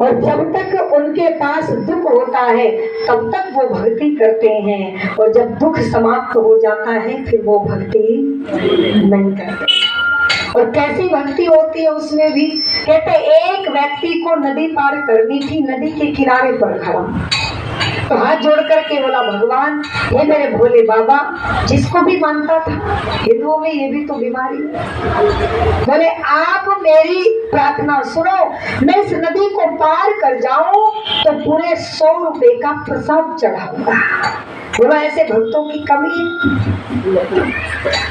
और जब तक उनके पास दुख होता है तब तक वो भक्ति करते हैं, और जब दुख समाप्त हो जाता है फिर वो भक्ति नहीं करते। और कैसी भक्ति होती है उसमें भी, कहते एक व्यक्ति को नदी पार करनी थी, नदी के किनारे पर खड़ा, तो हाथ जोड़ करके बोला, भगवान ये मेरे भोले बाबा, जिसको भी मानता था, हिंदुओं में ये भी तो बीमारी है, बोले आप मेरी प्रार्थना सुनो, मैं इस नदी को पार कर जाऊं तो पूरे 100 रुपए का प्रसाद चढ़ाऊंगा। बोला ऐसे भक्तों की कमी है,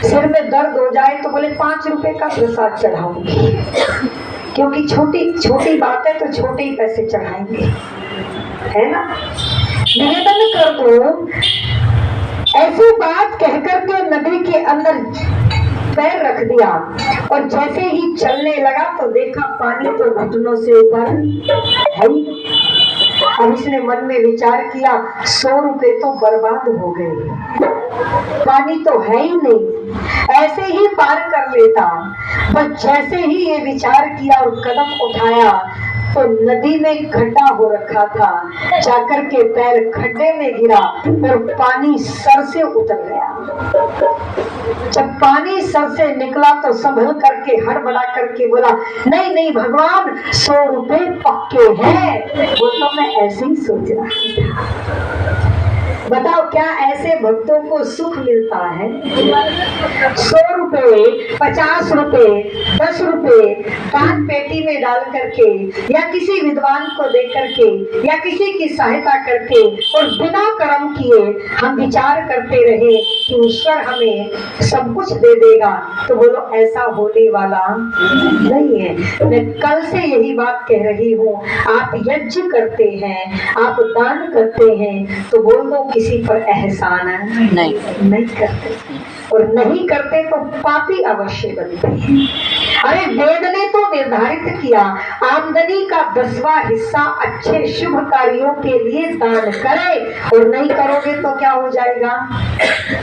सिर में दर्द हो जाए तो बोले 5 रुपए का प्रसाद चढ़ाऊंगी, क्योंकि छोटी छोटी बात है तो छोटे ही पैसे चढ़ाएंगे, है ना। निवेदन कर दो। ऐसी बात कहकर के नदी के अंदर पैर रख दिया, और जैसे ही चलने लगा तो देखा पानी तो घुटनों से ऊपर है ही। अब इसने मन में विचार किया 100 रुपए तो बर्बाद हो गए, पानी तो है ही नहीं, ऐसे ही पार कर लेता। बस जैसे ही ये विचार किया और कदम उठाया तो नदी में खड्डा हो रखा था, जाकर के पैर खड्डे में गिरा और पानी सर से उतर गया। जब पानी सर से निकला तो संभल करके हड़बड़ा करके बोला, नहीं नहीं भगवान 100 रुपए पक्के हैं। वो तो मैं ऐसे ही सोच रहा था। बताओ क्या ऐसे भक्तों को सुख मिलता है? 100 रुपए, 50 रुपए, 10 रुपए दान पेटी में डाल करके, या किसी विद्वान को दे करके, या किसी की सहायता करके, और बिना कर्म किए हम विचार करते रहे कि ईश्वर हमें सब कुछ दे देगा, तो बोलो ऐसा होने वाला नहीं है। मैं कल से यही बात कह रही हूँ, आप यज्ञ करते हैं, आप दान करते हैं, तो बोल दो किसी पर एहसान नहीं करते, और नहीं करते तो पापी अवश्य बनते हैं। अरे वेद ने तो निर्धारित किया, आमदनी का 10वां हिस्सा अच्छे शुभ कार्यों के लिए दान करे, और नहीं करोगे तो क्या हो जाएगा?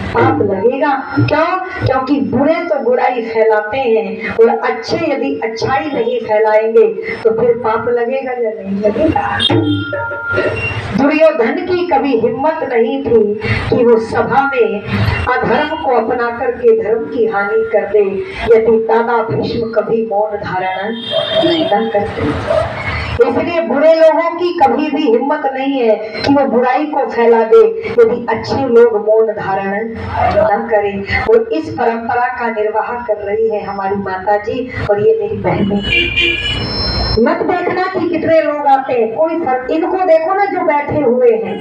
पाप लगेगा। क्यों? क्योंकि बुरे तो बुराई फैलाते हैं, और अच्छे यदि अच्छाई नहीं फैलाएंगे तो फिर पाप लगेगा या नहीं लगेगा? दुर्योधन की कभी हिम्मत नहीं थी कि वो सभा में अधर्म को अपना करके धर्म की हानि कर दे, यदि दादा भीष्म कभी मौन धारण नहीं करते। इसलिए बुरे लोगों की कभी भी हिम्मत नहीं है कि वो बुराई को फैला दे, यदि अच्छे लोग मौन धारण न करें। और इस परंपरा का निर्वाह कर रही है हमारी माता जी और ये मेरी बहनें। मत देखना कि कितने लोग आते हैं, कोई फर्क, इनको देखो ना जो बैठे हुए हैं,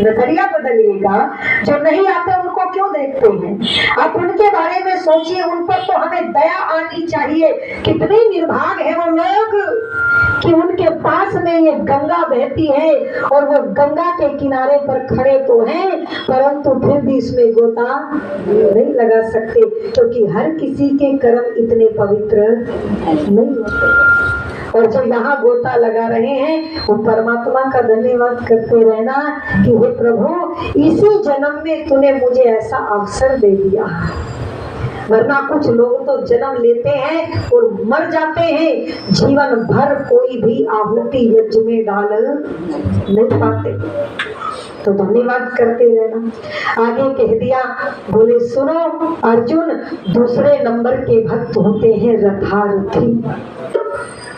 नजरिया बदलिएगा। जो नहीं आते उनको क्यों देखते हैं? आप उनके बारे में सोचिए, उन पर तो हमें दया आनी चाहिए। कितने निर्भाग है वो लोग कि उनके पास में ये गंगा बहती है और वो गंगा के किनारे पर खड़े तो हैं, परंतु फिर भी इसमें गोता नहीं लगा सकते, क्योंकि हर किसी के कर्म इतने पवित्र नहीं होते। और जो यहाँ गोता लगा रहे हैं वो परमात्मा का धन्यवाद करते रहना कि हे प्रभु, इसी जन्म में तूने मुझे ऐसा अवसर दे दिया। वरना कुछ लोग तो जन्म लेते हैं और मर जाते हैं, जीवन भर कोई भी आहुति यज्ञ में डाल नहीं पाते। तो धन्यवाद करते रहना। आगे कह दिया, बोले सुनो अर्जुन, दूसरे नंबर के भक्त होते हैं रथारथी,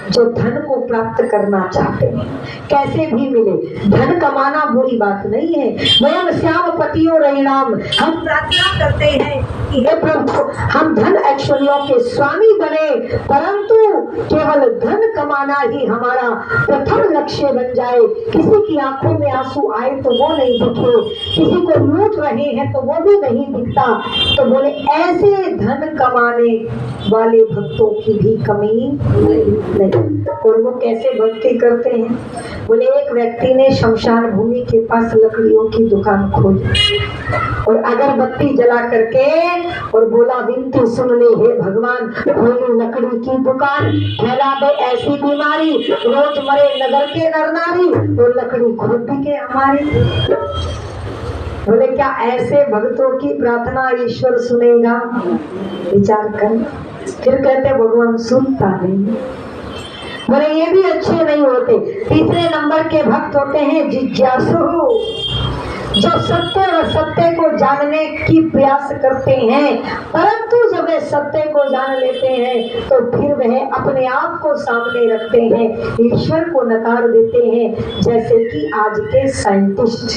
जो धन को प्राप्त करना चाहते हैं, कैसे भी मिले। धन कमाना बुरी बात नहीं है। वयम श्याम पतियो रैणाम, हम प्रार्थना करते हैं कि हे प्रभु, हम धन ऐश्वर्यों के स्वामी बने, परंतु केवल धन कमाना ही हमारा प्रथम लक्ष्य बन जाए। किसी की आंखों में आंसू आए तो वो नहीं दिखे, किसी को लूट रहे हैं तो वो भी नहीं दिखता। तो बोले ऐसे धन कमाने वाले भक्तों की भी कमी नहीं। और वो कैसे भक्ति करते हैं? बोले एक व्यक्ति ने शमशान भूमि के पास लकड़ियों की दुकान खोली और अगरबत्ती जला करके और बोला, विनती सुन ले हे भगवान, खोली लकड़ी की दुकान, फैला दे ऐसी बीमारी, रोज मरे नगर के नर नारी, और लकड़ी खुद के हमारी। बोले क्या ऐसे भक्तों की प्रार्थना ईश्वर सुनेगा? विचार कर। फिर कहते भगवान सुनता नहीं। बोले ये भी अच्छे नहीं होते। तीसरे नंबर के भक्त होते हैं जिज्ञासु, जो सत्य और असत्य को जानने की प्रयास करते हैं, परंतु जब वे सत्य को जान लेते हैं तो फिर वह अपने आप को सामने रखते हैं, ईश्वर को नकार देते हैं। जैसे कि आज के साइंटिस्ट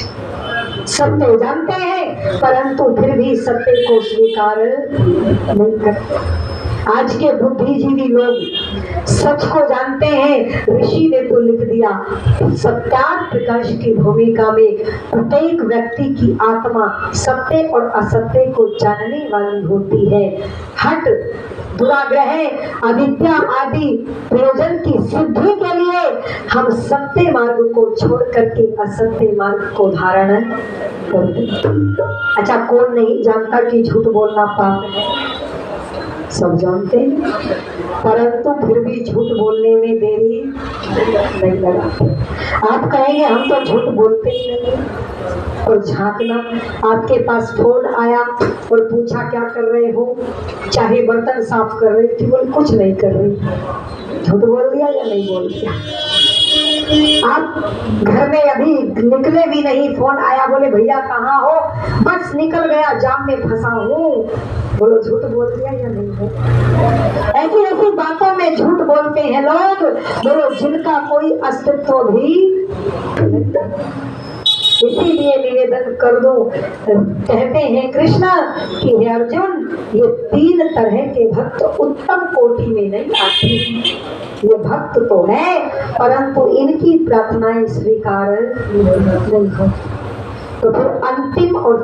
सत्य जानते हैं परंतु फिर भी सत्य को स्वीकार नहीं करते। आज के बुद्धिजीवी लोग सच को जानते हैं, ऋषि ने तो लिख दिया, सत्यार्थ प्रकाश की भूमिका में प्रत्येक व्यक्ति की आत्मा सत्य और असत्य को जानने वाली होती है। हट, दुराग्रह, अविद्या आदि प्रयोजन की सिद्धि के लिए हम सत्य मार्ग को छोड़ करके असत्य मार्ग को धारण करते। अच्छा, कौन नहीं जानता कि झूठ बोलना पाप है? सब जानते हैं, परंतु फिर भी झूठ बोलने में देरी नहीं लगाते। आप कहेंगे हम तो झूठ बोलते ही नहीं, और झांकना, आपके पास फोन आया और पूछा क्या कर रहे हो, चाहे बर्तन साफ कर रही थी, बोले कुछ नहीं कर रही, झूठ बोल दिया या नहीं बोल दिया? आप घर में अभी निकले भी नहीं, फोन आया, बोले भैया कहाँ हो, बस निकल गया, जाम में फंसा हूँ, बोलो झूठ बोल दिया या नहीं हो? ऐसी ऐसी बातों में झूठ बोलते हैं लोग, बोलो जिनका कोई अस्तित्व भी नहीं। इसीलिए निवेदन कर दो, कहते हैं कृष्ण कि हे अर्जुन, ये तीन तरह के भक्त उत्तम कोटि में नहीं आते। ये भक्त तो है परंतु इनकी प्रार्थनाएं स्वीकार नहीं होती। तो फिर अंतिम और